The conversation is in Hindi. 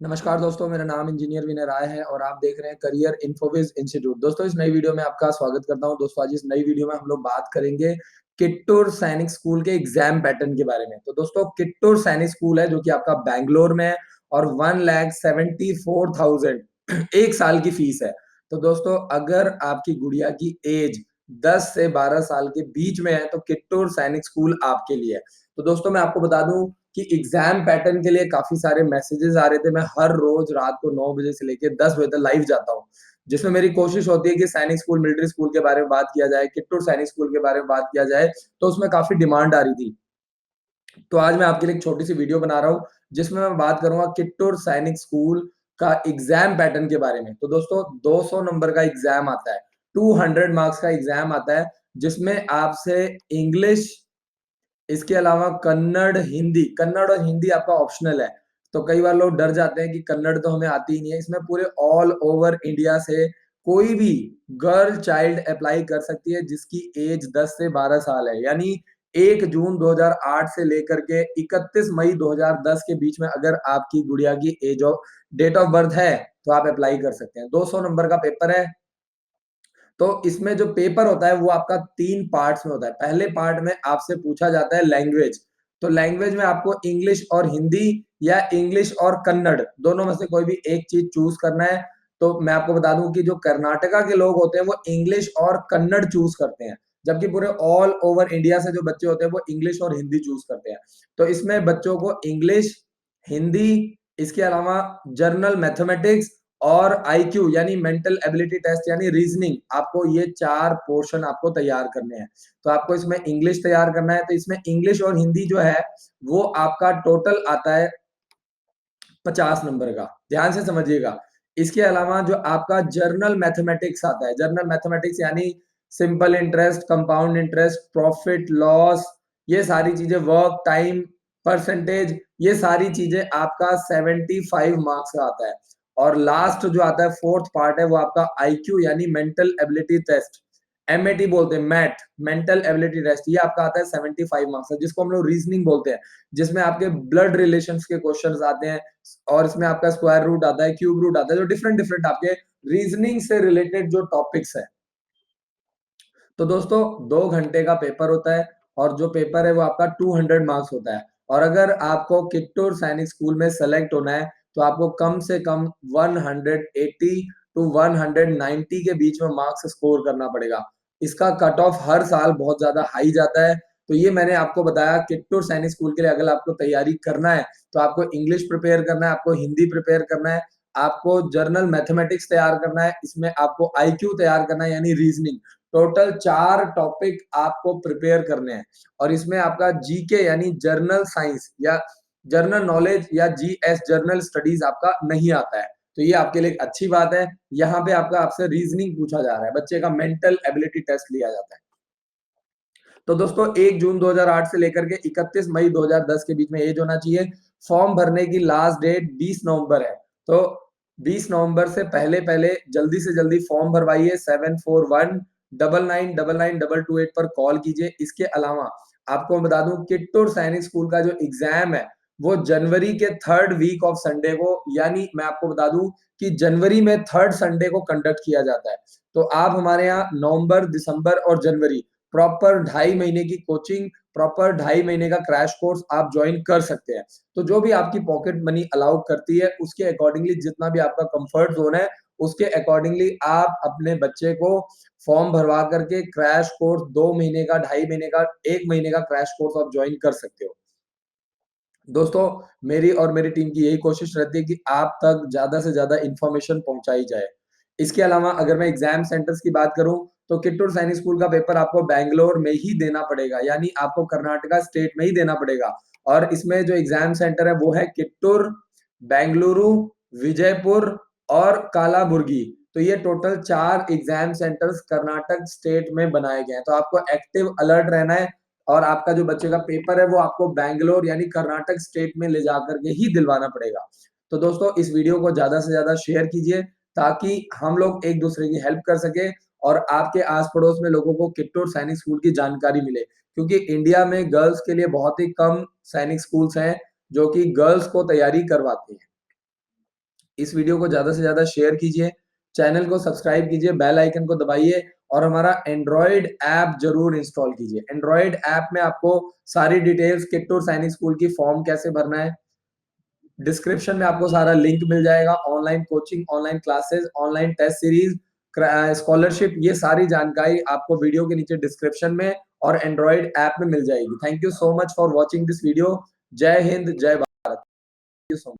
नमस्कार दोस्तों, मेरा नाम इंजीनियर विनय राय है और आप देख रहे हैं करियर इन्फोविज इंस्टीट्यूट। दोस्तों, इस नई वीडियो में आपका स्वागत करता हूं। दोस्तों, आज इस नई वीडियो में हम लोग बात करेंगे किट्टूर सैनिक स्कूल के एग्जाम पैटर्न के बारे में। तो दोस्तों, किट्टूर सैनिक स्कूल है जो कि आपका बैंगलोर में है और 1,74,000 एक साल की फीस है। तो दोस्तों, अगर आपकी गुड़िया की एज 10 से 12 साल के बीच में है तो किट्टूर सैनिक स्कूल आपके लिए है। तो दोस्तों, मैं आपको बता दूं कि एग्जाम पैटर्न के लिए काफ़ी सारे मैसेजेस आ रहे थे। मैं हर रोज़ रात को 9 बजे से लेके 10 बजे तक लाइव जाता हूँ, जिसमें मेरी कोशिश होती है कि सैनिक स्कूल, मिलिट्री स्कूल के बारे में बात किया जाए, किट्टूर सैनिक स्कूल के बारे में बात किया जाए, तो उसमें काफ़ी डिमांड आ रही थी। तो आज मैं आपके लिए एक छोटी-सी वीडियो बना रहा हूँ, जिसमें मैं बात करूँगा किट्टूर सैनिक स्कूल का एग्ज़ाम पैटर्न के बारे में। तो दोस्तों, 200 नंबर का एग्ज़ाम आता है, 200 मार्क्स का एग्ज़ाम आता है, जिसमें आपसे इंग्लिश, इसके अलावा कन्नड़ और हिंदी आपका ऑप्शनल है। तो कई बार लोग डर जाते हैं कि कन्नड़ तो हमें आती ही नहीं है। इसमें पूरे ऑल ओवर इंडिया से कोई भी गर्ल चाइल्ड अप्लाई कर सकती है जिसकी एज 10 से 12 साल है। यानी 1 जून 2008 से लेकर के 31 मई 2010 के बीच में अगर आपकी गुड़िया की डेट ऑफ बर्थ है, तो आप अप्लाई कर सकते हैं। 200 नंबर का पेपर है। तो इसमें जो पेपर होता है वो आपका 3 पार्ट्स में होता है। पहले पार्ट में आपसे पूछा जाता है लैंग्वेज। तो लैंग्वेज में आपको इंग्लिश और हिंदी या इंग्लिश और कन्नड़ दोनों में से कोई भी एक चीज़ चूज़ करना है। तो मैं आपको बता दूँ कि जो कर्नाटका के लोग होते हैं वो इंग्लिश और कन्नड़ चूज़ करते हैं। जबकि पूरे ऑल ओवर इंडिया से जो बच्चे होते हैं वो इंग्लिश और हिंदी चूज़ करते हैं। तो इसमें बच्चों को इंग्लिश, हिंदी, इसके अलावा जनरल मैथमेटिक्स और आईक्यू यानी मेंटल एबिलिटी टेस्ट यानी रीजनिंग, आपको ये 4 पोर्शन आपको तैयार करने हैं। तो आपको इसमें इंग्लिश तैयार करना है, तो इसमें इंग्लिश और हिंदी जो है वो आपका टोटल आता है 50 नंबर का। ध्यान से समझिएगा। इसके अलावा जो आपका जर्नल मैथमेटिक्स आता है, जर्नल मैथमेटिक्स यानी simple interest, compound interest, profit, loss, ये सारी चीज़ें, वर्क, टाइम, परसेंटेज, ये सारी चीज़ें आपका 75 मार्क्स का आता है। और लास्ट जो आता है, 4th पार्ट है, वो आपका आईक्यू यानी मेंटल एबिलिटी टेस्ट, एमएटी बोलते हैं, मेंटल एबिलिटी टेस्ट, ये आपका आता है 75 मार्क्स का, जिसको हम लोग रीजनिंग बोलते हैं, जिसमें आपके ब्लड रिलेशंस के क्वेश्चंस आते हैं और इसमें आपका स्क्वायर रूट आता है, क्यूब रूट आता है, जो डिफरेंट डिफरेंट आपके रीजनिंग से रिलेटेड जो टॉपिक्स है। तो दोस्तों, 2 घंटे का पेपर होता है और जो पेपर है वो आपका 200 मार्क्स होता है। और अगर आपको किट्टूर सैनिक स्कूल में सेलेक्ट होना है, तो आपको कम से कम 180 टू 190 के बीच में मार्क्स स्कोर करना पड़ेगा। इसका कट ऑफ हर साल बहुत ज़्यादा हाई जाता है। तो ये मैंने आपको बताया किट्टूर सैनिक स्कूल के लिए अगर आपको तैयारी करना है, तो आपको इंग्लिश प्रिपेयर करना है, आपको हिंदी प्रिपेयर करना है, आपको जर्नल मैथमेटिक्स तैयार करना है, इसमें आपको आईक्यू तैयार करना है यानी रीजनिंग। टोटल 4 टॉपिक आपको प्रिपेयर करने हैं और इसमें आपका जीके यानी जनरल साइंस या जनरल नॉलेज या जीएस जनरल स्टडीज आपका नहीं आता है। तो ये आपके लिए एक अच्छी बात है। यहाँ पे आपका आपसे रीजनिंग पूछा जा रहा है, बच्चे का मेंटल एबिलिटी टेस्ट लिया जाता है। तो दोस्तों, 1 जून 2008 से लेकर के 31 मई 2010 के बीच में एज होना चाहिए। फॉर्म भरने की लास्ट डेट 20 नवंबर है। तो 20 नवंबर से पहले-पहले जल्दी से जल्दी फॉर्म भरवाइए। 7419992228 पर कॉल कीजिए। इसके अलावा आपको मैं बता दूं, किट्टूर सैनिक स्कूल का जो एग्जाम है वो जनवरी के 3rd वीक ऑफ संडे को, यानी मैं आपको बता दूं कि जनवरी में 3rd संडे को कंडक्ट किया जाता है। तो आप हमारे यहाँ नवंबर, दिसंबर और जनवरी प्रॉपर 2.5 महीने की कोचिंग, प्रॉपर 2.5 महीने का क्रैश कोर्स आप ज्वाइन कर सकते हैं। तो जो भी आपकी पॉकेट मनी अलाउ करती है, उसके अकॉर्डिंगली जितना भी आपका कंफर्ट ज़ोन है, उसके अकॉर्डिंगली आप अपने बच्चे को फॉर्म भरवा करके क्रैश कोर्स 2 महीने का, 2.5 महीने का, 1 महीने का क्रैश कोर्स आप ज्वाइन कर सकते हो। दोस्तों, मेरी और मेरी टीम की यही कोशिश रहती है कि आप तक ज़्यादा से ज़्यादा इन्फॉर्मेशन पहुँचाई जाए। इसके अलावा अगर मैं एग्ज़ाम सेंटर्स की बात करूँ, तो किट्टूर सैनिक स्कूल का पेपर आपको बैंगलोर में ही देना पड़ेगा, यानी आपको कर्नाटका स्टेट में ही देना पड़ेगा। और इसमें जो एग्ज़ाम सेंटर है वो है किट्टूर, बेंगलुरु, विजयपुर और कालाबुर्गी। तो ये total 4 exam centres Karnataka state में बनाए गए हैं। तो आपको एक्टिव अलर्ट रहना है और आपका जो बच्चे का पेपर है वो आपको बैंगलोर यानी कर्नाटक स्टेट में ले जाकर के ही दिलवाना पड़ेगा। तो दोस्तों, इस वीडियो को ज़्यादा से ज़्यादा शेयर कीजिए ताकि हम लोग एक-दूसरे की हेल्प कर सकें और आपके आस-पड़ोस में लोगों को किट्टूर सैनिक स्कूल की जानकारी मिले। क्योंकि इंडिया में गर्ल्स के लिए बहुत ही कम सैनिक स्कूल्स हैं जो कि गर्ल्स को तैयारी करवाते हैं। इस वीडियो को ज़्यादा से ज़्यादा शेयर कीजिए, चैनल को सब्सक्राइब कीजिए, बेल आइकन को दबाइए और हमारा एंड्रॉइड ऐप ज़रूर इंस्टॉल कीजिए। एंड्रॉइड ऐप में आपको सारी डिटेल्स किट्टूर सैनिक स्कूल की फॉर्म कैसे भरना है, डिस्क्रिप्शन में आपको सारा लिंक मिल जाएगा, online coaching, online classes, online test series, scholarship, ये सारी जानकारी आपको वीडियो के नीचे डिस्क्रिप्शन में और एंड्रॉइड ऐप में मिल जाएगी। Thank you so much for watching this video. जय हिंद, जय Bharat. Thank you so much.